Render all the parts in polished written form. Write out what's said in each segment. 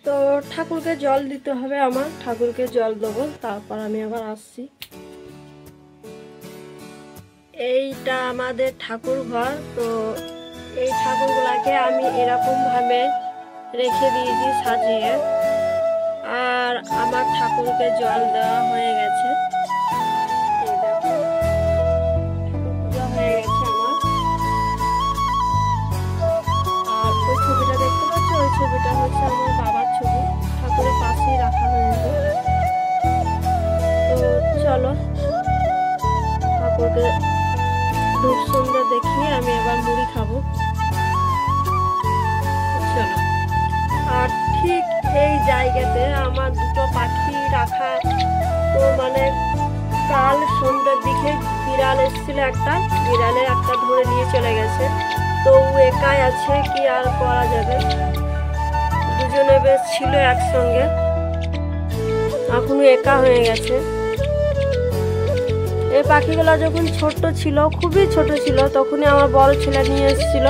তো ঠাকুরকে জল দিতে হবে, আমার ঠাকুরকে জল দেবো, তারপর আমি আবার আসছি। এইটা আমাদের ঠাকুর ঘর। তো এই ঠাকুরগুলাকে আমি এরকম ভাবে রেখে দিয়েছি সাজিয়ে। আর আমার ঠাকুরকে জল দেওয়া হয়ে গেছে, এই দেখো ঠাকুর পূজা হয়ে গেছে আমার। আর ওই ছবিটা দেখতে পাচ্ছ, ওই ছবিটা হচ্ছে আমার বাবার ছবি, ঠাকুরের পাশেই রাখা হয়েছে। তো চলো ঠাকুরকে ধূপ সন্ধ্যা দেখিয়ে আমি এবার মুড়ি খাবো। চলো। আর ঠিক এই জায়গাতে আমার দুটো পাখি রাখা। তো মানে কাল সন্ধ্যার দিকে বিড়াল এসেছিল, বিড়ালের একটা ধরে নিয়ে চলে গেছে। তো ও একাই আছে, কি আর করা যাবে, দুজনে বেশ ছিল একসঙ্গে, এখনো একা হয়ে গেছে। এই পাখিগুলো যখন ছোট ছিল, খুবই ছোট ছিল, তখনই আমার বড় ছেলে নিয়ে এসেছিল।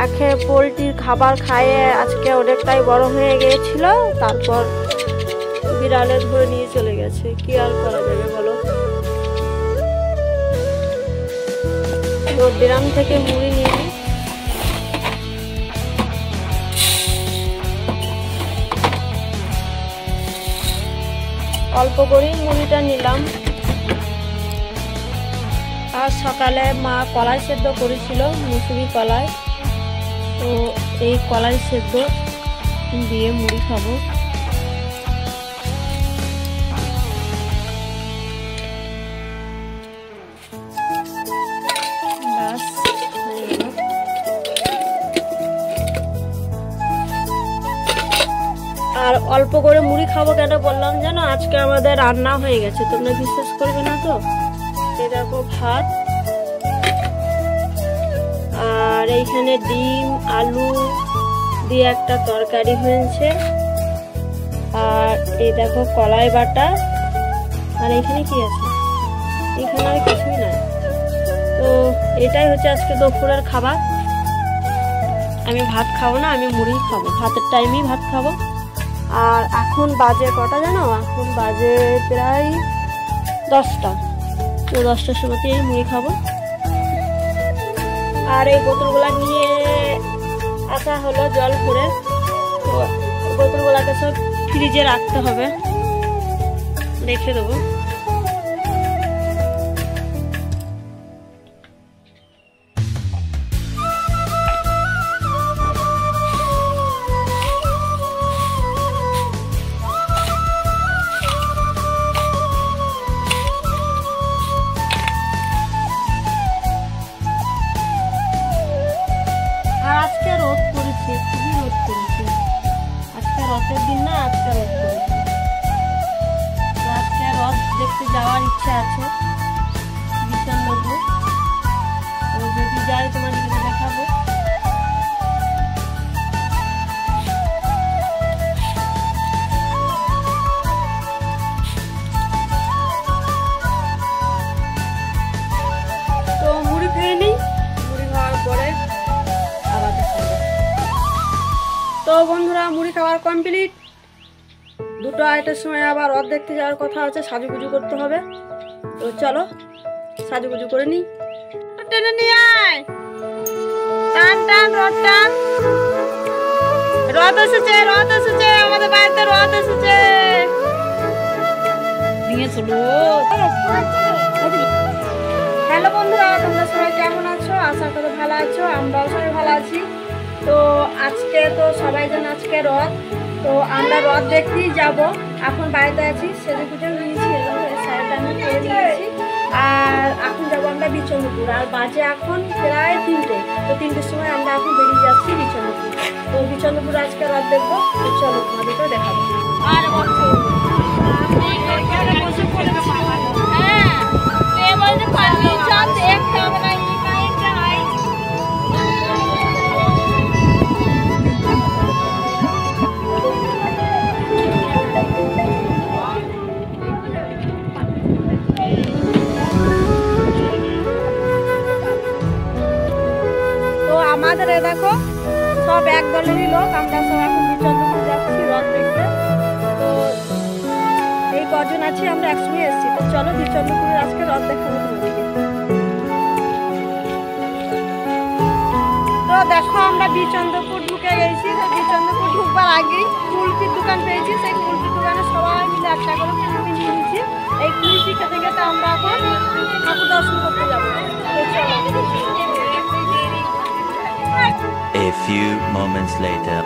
একে পোলট্রির খাবার খাইয়ে আজকে অনেকটাই বড় হয়ে গিয়েছিল, তারপর বিড়ালে ধরে নিয়ে চলে গেছে, কি আর করা যাবে বলো। তো গ্রাম থেকে মুড়ি নিয়ে অল্প করেই মুড়িটা নিলাম। আর সকালে মা কলাই সেদ্ধ করেছিল, মুসুরি কলাই। তো এই কলাই সেদ্ধ দিয়ে মুড়ি খাবো। আর অল্প করে মুড়ি খাবো কেন বললাম জানো, আজকে আমাদের রান্না হয়ে গেছে, তোমরা বিশ্বাস করবে না। তো এই দেখো ভাত, আর এইখানে ডিম আলু দিয়ে একটা তরকারি হয়েছে, আর এই দেখো কলাই বাটা। আর এখানে কি আছে, এখানে আর কিছুই নাই। তো এটাই হচ্ছে আজকে দুপুরের খাবার। আমি ভাত খাবো না, আমি মুড়ি খাবো, ভাতের টাইমেই ভাত খাবো। আর এখন বাজে কটা জানো, এখন বাজে প্রায় 10টা। তো 10টার সময়তে এই মুড়ি খাবো। আর এই বোতলগুলা নিয়ে আসা হলো জল ভরে। তো বোতলগুলাকে সব ফ্রিজে রাখতে হবে, রেখে দেবো। আজকে রোদ করেছে, খুবই রোদ করেছে। আজকে রথের দিন না, আজকে রোদ করেছে। তো আজকে রথ দেখতে যাওয়ার ইচ্ছা আছে বিচন্দ্রপুর। তো যদি যাই তোমাদেরকে দেখাবো। তো মুড়ি খেয়ে নিই, মুড়ি খাওয়ার পরে আবার দেখা হবে। তো বন্ধুরা মুড়ি খাওয়ার কমপ্লিট। 2:30টার সময় আবার রথ দেখতে যাওয়ার কথা আছে, সাজুগুজু করতে হবে। তো চলো সাজুগুজু করে নিই। টেনে নিয়ে আয়, টান টান রথ টান। রথ এসেছে, রথ এসেছে, আমাদের বাড়িতে রথ এসেছে। নিয়ে চলো। হ্যালো বন্ধুরা, তোমরা সবাই কেমন আছো? আশা করি ভালো আছো, আমরাও সবাই ভালো আছি। তো আজকে তো সবাই জানে আজকে রথ। তো আমরা রথ দেখতেই যাব। এখন বাড়িতে আছি, সেজে পুজো নিয়েছি, শাড়িটা আমি পরে নিয়েছি। আর এখন যাবো আমরা বিচন্দ্রপুর। আর বাজে এখন প্রায় 3টে। তো 3টের সময় আমরা এখন বেরিয়ে যাচ্ছি বিচন্দ্রপুর। তো বিচন্দ্রপুর আজকে রথ দেখবো। তো চলো তোমাদেরকেও দেখাবো। আর আমাদের দেখো সব একদল দলেরই লোক, আমরা সব এখন বিচন্দ্রপুর যাচ্ছি রথ দেখতে। তো এই কজন আছি আমরা একসঙ্গে এসেছি। তো চলো বিচন্দ্রপুরের আজকে রথ দেখাবো তোমাদেরকে। তো দেখো আমরা বিচন্দ্রপুর ঢুকে গেছি। তো বিচন্দ্রপুর ঢুকবার আগেই কুলপির দোকান পেয়েছি। সেই কুলপির দোকানে সবাই মিলে একটা করে কুলপি নিয়ে নিয়েছি। এই কুলপি খেতে খেতে আমরা এখন ঠাকুর দর্শন করতে যাবো। A few moments later.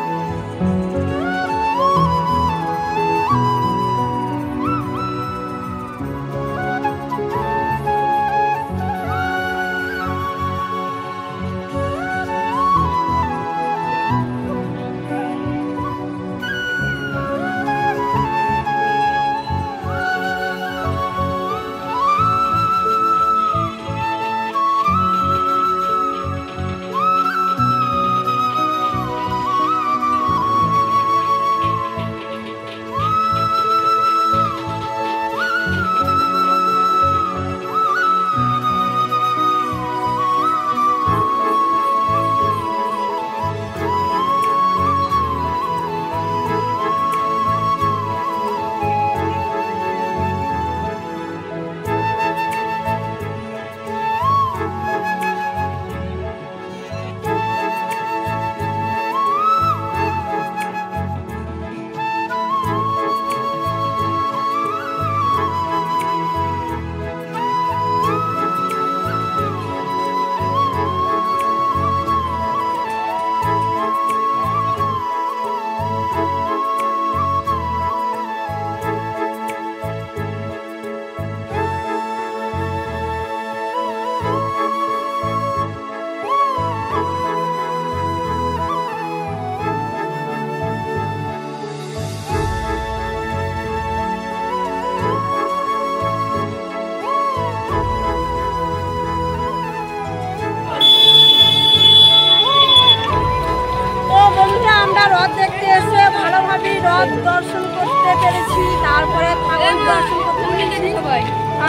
রথ দেখতে এসে ভালোভাবেই রথ দর্শন করতে পেরেছি, তারপরে ঠাকুর দর্শন করতে পেরেছি।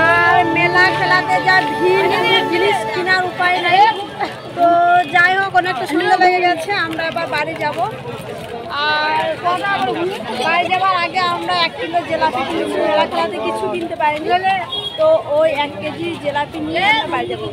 আর মেলা খেলাতে যা ভিড়, জিনিস কেনার উপায় নেই। তো যাই হোক, অনেকটা সুন্দর লেগে গেছে। আমরা এবার বাড়ি যাব। আর বাড়ি যাওয়ার আগে আমরা 1 কিলো জিলাপি কিনেছি। মেলা খেলাতে কিছু কিনতে পারিনি, তো ওই 1 কেজি জিলাপি নিয়ে আমরা বাড়ি যাবো।